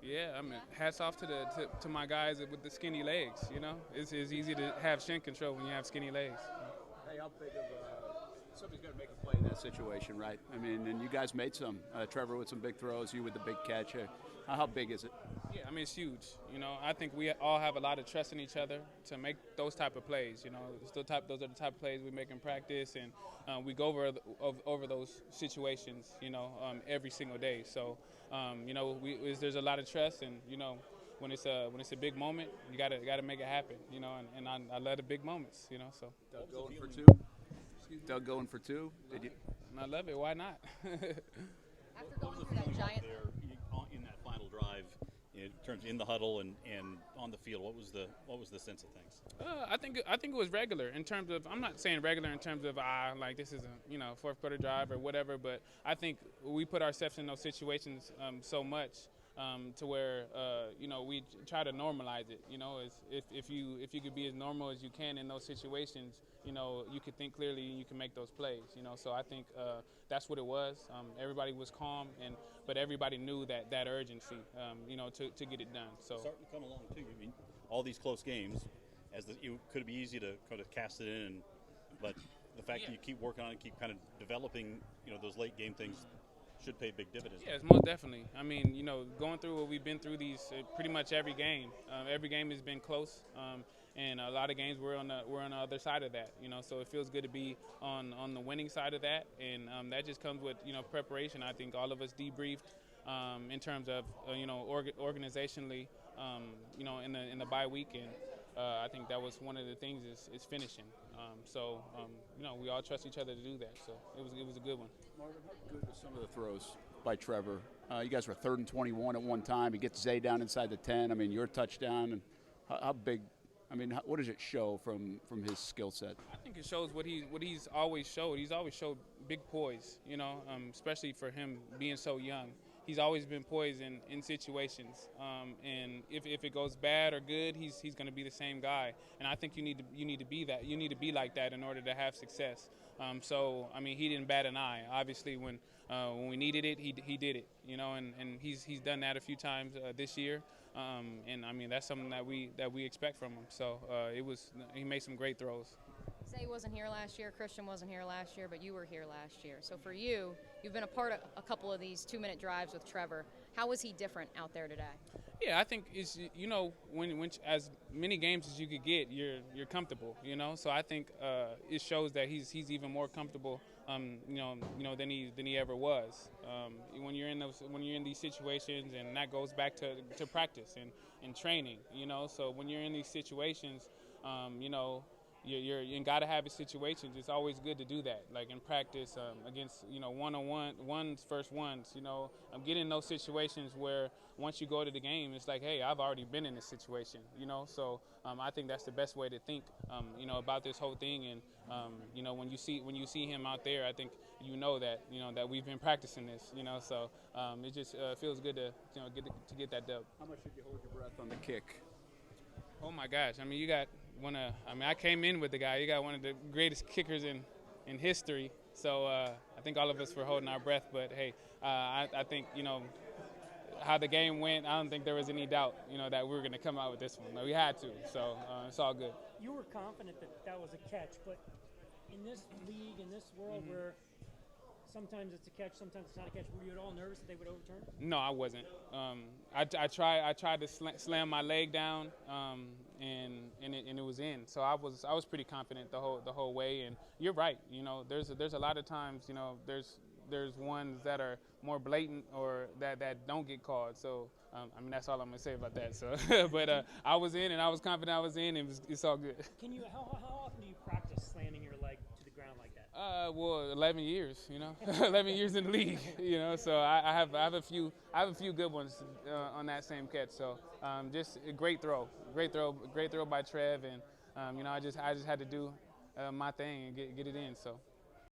Yeah, I mean, hats off to my guys with the skinny legs. You know, it's easy to have shin control when you have skinny legs. Hey, how big of somebody's got to make a play in that situation, right? I mean, and you guys made some. Trevor with some big throws, you with the big catch. How big is it? Yeah, I mean it's huge. You know, I think we all have a lot of trust in each other to make those type of plays. You know, those are the type of plays we make in practice, and we go over those situations. You know, every single day. So, you know, there's a lot of trust, and you know, when it's a big moment, you gotta make it happen. You know, and I love the big moments. You know, so. Doug going for two. Doug going for two. Did you? I love it. Why not? After going through that giant there in that final drive, in terms in the huddle and on the field, what was the sense of things? I think it was regular in terms of, I'm not saying regular in terms of like this is a fourth quarter drive or whatever, but I think we put ourselves in those situations so much to where we try to normalize it. You know, if you could be as normal as you can in those situations, you know, you could think clearly and you can make those plays. You know, so I think that's what it was. Everybody was calm, but everybody knew that urgency, to get it done. So starting to come along too. I mean, all these close games, it could be easy to kind of cast it in, but the fact that you keep working on it, keep kind of developing, those late game things should pay big dividends. Yes, most definitely. I mean, going through what we've been through pretty much every game. Every game has been close, and a lot of games we're on the other side of that. So it feels good to be on the winning side of that, and that just comes with preparation. I think all of us debriefed in terms of organizationally, in the bye week, and I think that was one of the things is finishing. We all trust each other to do that. So it was a good one. Marvin, how good were some of the throws by Trevor? You guys were 3rd and 21 at one time. He gets Zay down inside the 10. I mean, your touchdown. And how big? I mean, what does it show from his skill set? I think it shows what he's always showed. He's always showed big poise. Especially for him being so young. He's always been poised in situations, and if it goes bad or good, he's going to be the same guy. And I think you need to be that. You need to be like that in order to have success. I mean, he didn't bat an eye. Obviously, when we needed it, he did it. And he's done that a few times this year. And I mean, that's something that we expect from him. So he made some great throws. Zay wasn't here last year, Christian wasn't here last year, but you were here last year. So for you, you've been a part of a couple of these 2-minute drives with Trevor. How was he different out there today? Yeah, I think it's when as many games as you could get, you're comfortable. So I think it shows that he's even more comfortable, than he ever was. When you're in these situations, and that goes back to practice and training. So when you're in these situations, you got to have a situations. It's always good to do that, like in practice against ones first ones. I'm getting in those situations where once you go to the game, it's like, hey, I've already been in this situation. So I think that's the best way to think about this whole thing. And when you see him out there, I think that we've been practicing this. So it just feels good to get that dub. How much did you hold your breath on the kick? Oh my gosh! I mean, I came in with the guy. You got one of the greatest kickers in history. So I think all of us were holding our breath. But hey, I think how the game went. I don't think there was any doubt that we were going to come out with this one. We had to. So it's all good. You were confident that was a catch, but in this league, in this world where sometimes it's a catch, sometimes it's not a catch, were you at all nervous that they would overturn? No, I wasn't. I tried to slam my leg down, and it was in. So I was pretty confident the whole way. And you're right. There's a lot of times there's ones that are more blatant or that don't get called. So I mean, that's all I'm gonna say about that. So, but I was in, and I was confident I was in, and it's all good. How often do you practice slamming your leg to the ground like that? Well, 11 years, 11 yeyears in the league, So I have a few good ones on that same catch. So just a great throw by Trev, and I just had to do my thing and get it in. So.